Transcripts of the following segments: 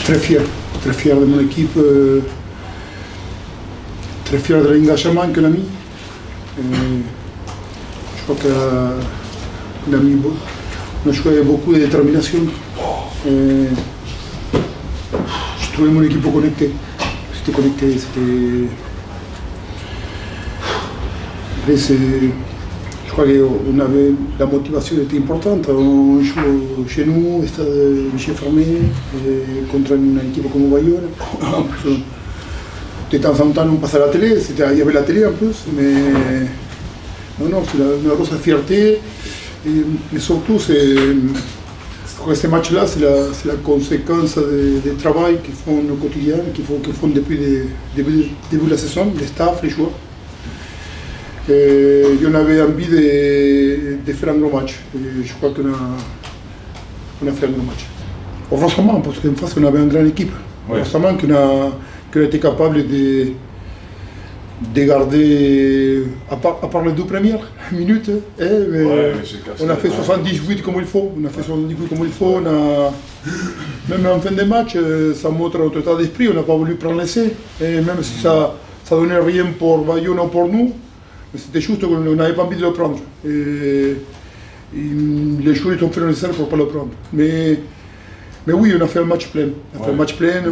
très fier de mon équipe, très fier de l'engagement qu'elle a mis. Je crois qu'on a joué avec beaucoup de détermination. Je trouvais mon équipe connectée. C'était connecté, c'était... Je crois qu'on avait la motivation était importante. On joue chez nous, stade Michel Fermé, contre une équipe comme Bayonne. De temps en temps, on passe à la télé. Il y avait la télé en plus, mais non, c'est une grosse fierté. Mais surtout, ces matchs-là, c'est la conséquence du travail qu'ils font au quotidien, qu'ils font depuis le début de la saison, les staff, les joueurs. On avait envie de faire un gros match. Et je crois qu'on a fait un gros match. Heureusement, parce qu'en face, on avait une grande équipe. Ouais. Heureusement qu'on a été capable de garder, à part les 2 premières minutes, on a fait 78 comme il faut. On a fait 78 comme il faut. Même en fin de match, ça montre notre état d'esprit. On n'a pas voulu prendre l'essai. Et même si ça ne donnait rien pour Bayonne ou pour nous, c'était juste qu'on n'avait pas envie de le prendre. Et les joueurs ont fait le nécessaire pour ne pas le prendre. Mais oui, on a fait un match plein. On a fait un match plein,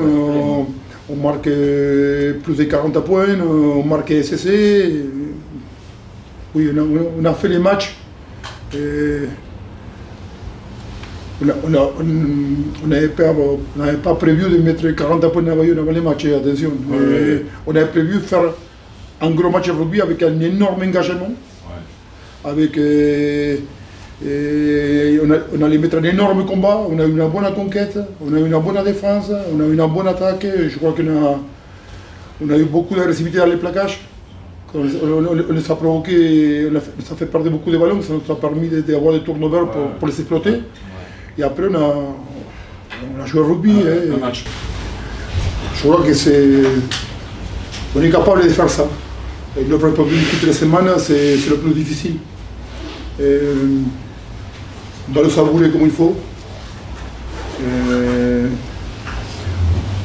on marque plus de 40 points, on marque SSC. Oui, on a fait les matchs. On n'avait pas prévu de mettre 40 points à Bayonne avant les matchs, attention. On avait prévu faire un gros match de rugby avec un énorme engagement. Avec, on allait mettre un énorme combat, on a eu une bonne conquête, on a eu une bonne défense, on a eu une bonne attaque. Je crois qu'on a eu beaucoup d'agressivité dans les plaquages. On les a provoqué, ça a fait perdre beaucoup de ballons, ça nous a permis d'avoir des turnovers pour les exploiter. Et après, on a joué au rugby. Je crois que on est capable de faire ça. Et le préparer toutes les semaines, c'est le plus difficile. On va le savourer comme il faut.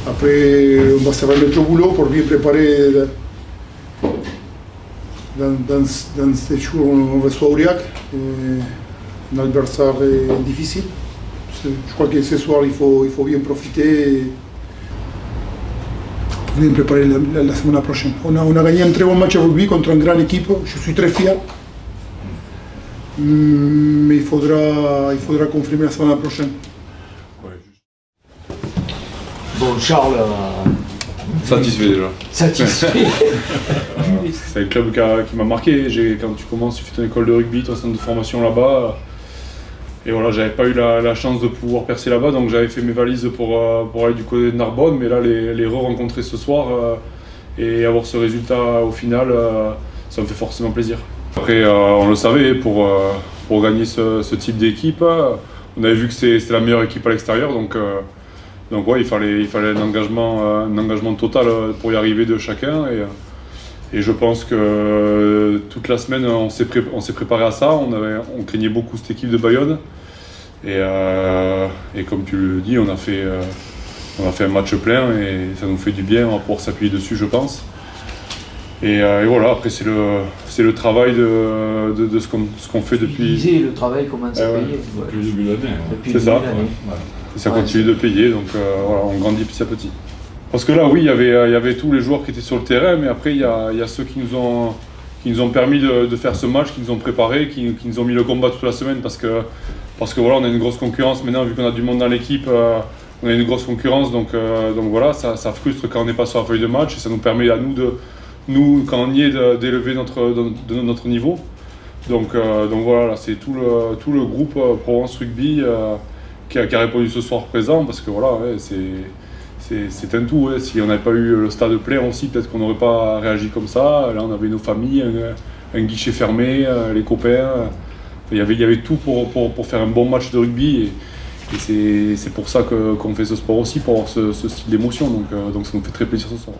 Après, on va se remettre au boulot pour bien préparer. Dans ces jours, on reçoit Aurillac, un adversaire difficile. Je crois que ce soir, il faut bien profiter. Bien préparer la semaine prochaine. On a gagné un très bon match de rugby contre une grande équipe, je suis très fier. Mais il faudra confirmer la semaine prochaine. Bon, Charles... Satisfait déjà. Satisfait. C'est un club qui m'a marqué. Quand tu commences, tu fais ton école de rugby, ton centre de formation là-bas. Et voilà, j'avais pas eu la chance de pouvoir percer là-bas, donc j'avais fait mes valises pour aller du côté de Narbonne, mais là les re-rencontrer ce soir et avoir ce résultat au final, ça me fait forcément plaisir. Après, on le savait, pour gagner ce type d'équipe, on avait vu que c'était la meilleure équipe à l'extérieur, donc ouais, il fallait un engagement total pour y arriver de chacun. Et je pense que toute la semaine, on s'est préparé à ça. On craignait beaucoup cette équipe de Bayonne. Et comme tu le dis, on a fait un match plein et ça nous fait du bien. On va pouvoir s'appuyer dessus, je pense. Et voilà, après c'est le travail de ce qu'on fait depuis... Le travail commence à payer. Depuis le début de l'année. C'est ça. Et ça continue de payer, donc voilà, on grandit petit à petit. Parce que là, oui, il y avait tous les joueurs qui étaient sur le terrain, mais après, il y a ceux qui nous ont permis de faire ce match, qui nous ont préparé, qui nous ont mis le combat toute la semaine, parce que voilà, on a une grosse concurrence maintenant, vu qu'on a du monde dans l'équipe, on a une grosse concurrence, donc voilà, ça frustre quand on n'est pas sur la feuille de match, et ça nous permet à nous, quand on y est, d'élever notre niveau. Donc voilà, c'est tout le groupe Provence Rugby qui a répondu ce soir présent, parce que voilà, ouais, c'est un tout. Ouais. Si on n'avait pas eu le stade plein aussi, peut-être qu'on n'aurait pas réagi comme ça. Là, on avait nos familles, un guichet fermé, les copains. Il y avait tout pour faire un bon match de rugby. Et c'est pour ça qu'on fait ce sport aussi, pour avoir ce style d'émotion. Donc ça nous fait très plaisir ce soir.